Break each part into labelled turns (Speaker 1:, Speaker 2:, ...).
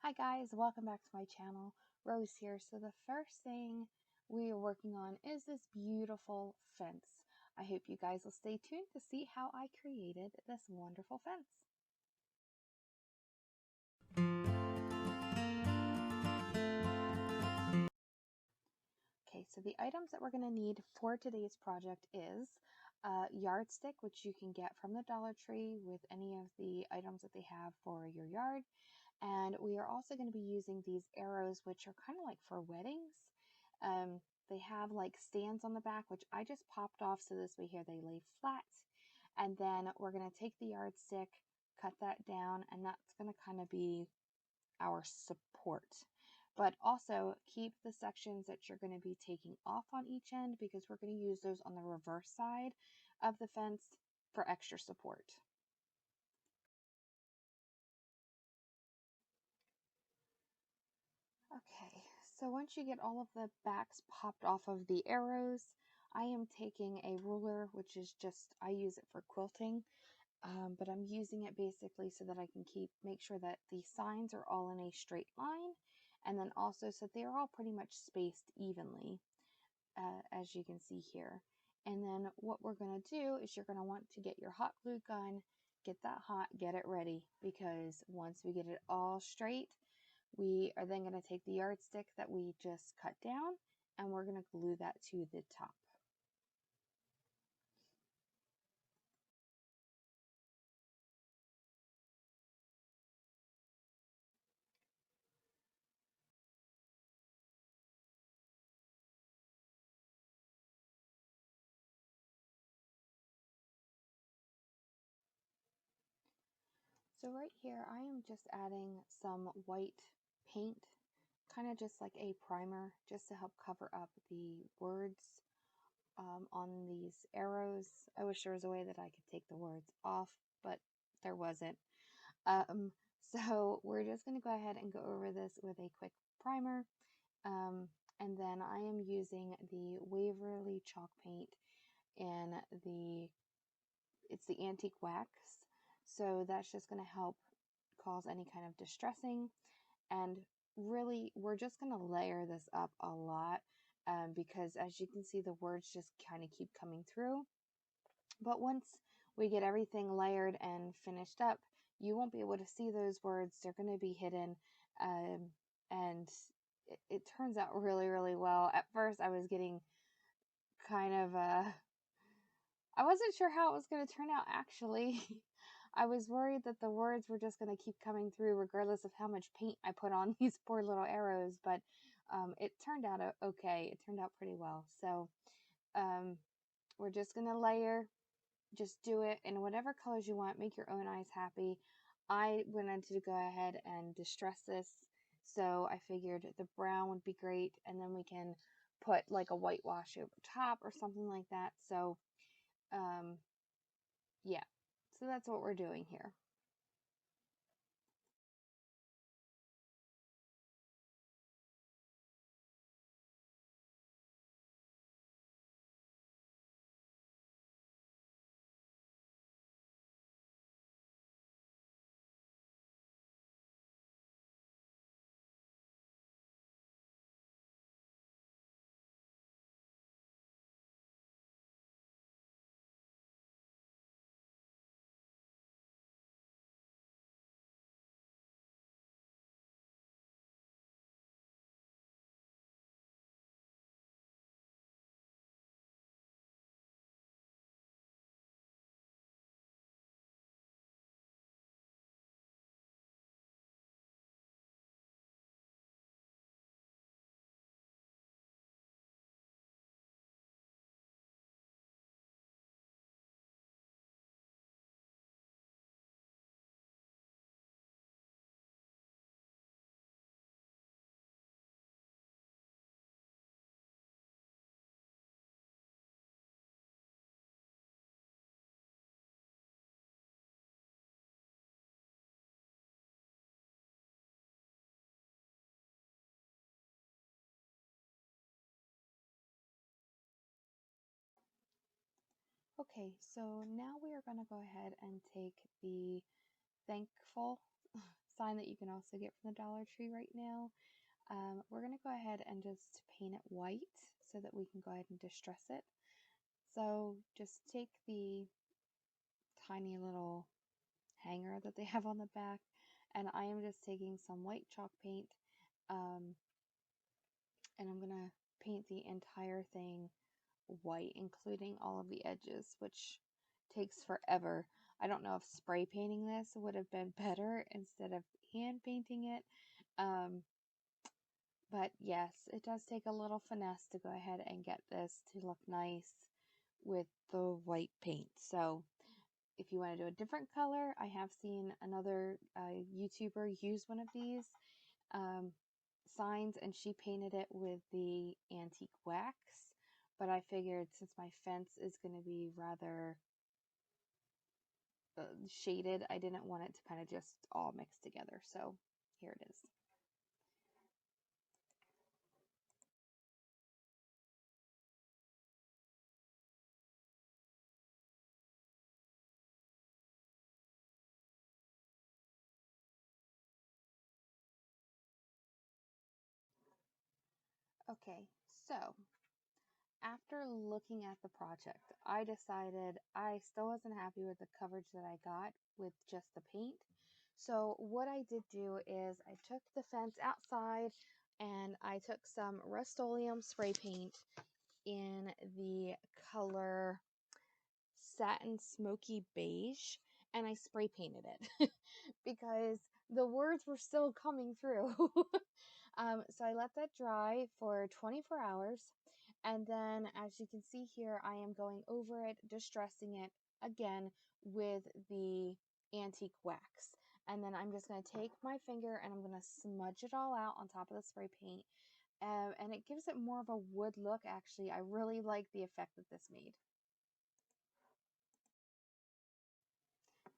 Speaker 1: Hi guys, welcome back to my channel. Rose here. So the first thing we are working on is this beautiful fence. I hope you guys will stay tuned to see how I created this wonderful fence. Okay, so the items that we're going to need for today's project is a yardstick, which you can get from the Dollar Tree with any of the items that they have for your yard. And we are also going to be using these arrows, which are kind of like for weddings. They have like stands on the back, which I just popped off so this way here they lay flat. And then we're going to take the yardstick, cut that down, and that's going to kind of be our support. But also keep the sections that you're going to be taking off on each end because we're going to use those on the reverse side of the fence for extra support. Okay, so once you get all of the backs popped off of the arrows, I am taking a ruler, which is just, I use it for quilting, but I'm using it basically so that I can make sure that the signs are all in a straight line, and then also so they're all pretty much spaced evenly, as you can see here. And then what we're going to do is you're going to want to get your hot glue gun, get that hot, get it ready, because once we get it all straight, we are then going to take the yardstick that we just cut down and we're going to glue that to the top. So right here I am just adding some white paint, kind of just like a primer, just to help cover up the words on these arrows. I wish there was a way that I could take the words off, but there wasn't. Um, so we're just going to go ahead and go over this with a quick primer. And then I am using the Waverly chalk paint in it's the antique wax. So that's just going to help cause any kind of distressing. And really, we're just going to layer this up a lot because as you can see, the words just kind of keep coming through. But once we get everything layered and finished up, you won't be able to see those words. They're going to be hidden. And it turns out really, really well. At first, I was getting kind of, I wasn't sure how it was going to turn out actually. I was worried that the words were just going to keep coming through regardless of how much paint I put on these poor little arrows, but it turned out okay. It turned out pretty well. So we're just going to layer. Just do it in whatever colors you want. Make your own eyes happy. I wanted to go ahead and distress this, so I figured the brown would be great, and then we can put like a whitewash over top or something like that. So yeah, so that's what we're doing here. Okay, so now we are going to go ahead and take the thankful, sign that you can also get from the Dollar Tree right now. We're going to go ahead and just paint it white so that we can go ahead and distress it. So just take the tiny little hanger that they have on the back, and I am just taking some white chalk paint, and I'm going to paint the entire thing white, including all of the edges, which takes forever. I don't know if spray painting this would have been better instead of hand painting it. But yes, it does take a little finesse to go ahead and get this to look nice with the white paint. So if you want to do a different color, I have seen another YouTuber use one of these signs, and she painted it with the antique wax. But I figured since my fence is going to be rather shaded, I didn't want it to kind of just all mix together. So here it is. Okay, so after looking at the project, I decided I still wasn't happy with the coverage that I got with just the paint. So what I did do is I took the fence outside and I took some Rust-Oleum spray paint in the color Satin Smoky Beige, and I spray painted it because the words were still coming through. So I let that dry for 24 hours. And then, as you can see here, I am going over it, distressing it again with the antique wax. And then I'm just going to take my finger and I'm going to smudge it all out on top of the spray paint. And it gives it more of a wood look, actually. I really like the effect that this made.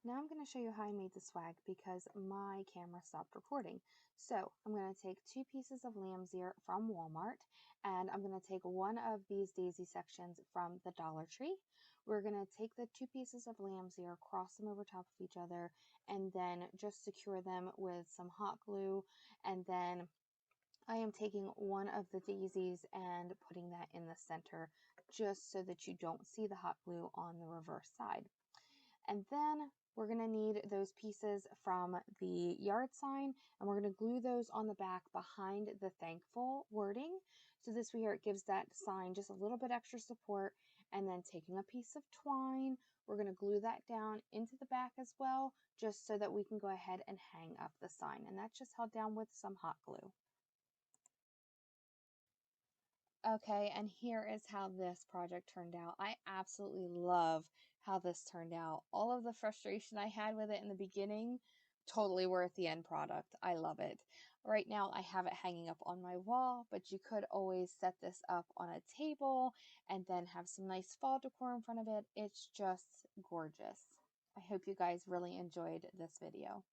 Speaker 1: Now I'm going to show you how I made the swag because my camera stopped recording. So I'm going to take 2 pieces of lamb's ear from Walmart, and I'm going to take one of these daisy sections from the Dollar Tree. We're going to take the 2 pieces of lamb's ear, cross them over top of each other, and then just secure them with some hot glue. And then I am taking one of the daisies and putting that in the center just so that you don't see the hot glue on the reverse side. And then we're going to need those pieces from the yard sign, and we're going to glue those on the back behind the thankful wording. So this way here, it gives that sign just a little bit extra support. And then taking a piece of twine, we're going to glue that down into the back as well, just so that we can go ahead and hang up the sign. And that's just held down with some hot glue. Okay, and here is how this project turned out. I absolutely love how this turned out. All of the frustration I had with it in the beginning, totally worth the end product. I love it. Right now, I have it hanging up on my wall, but you could always set this up on a table and then have some nice fall decor in front of it. It's just gorgeous. I hope you guys really enjoyed this video.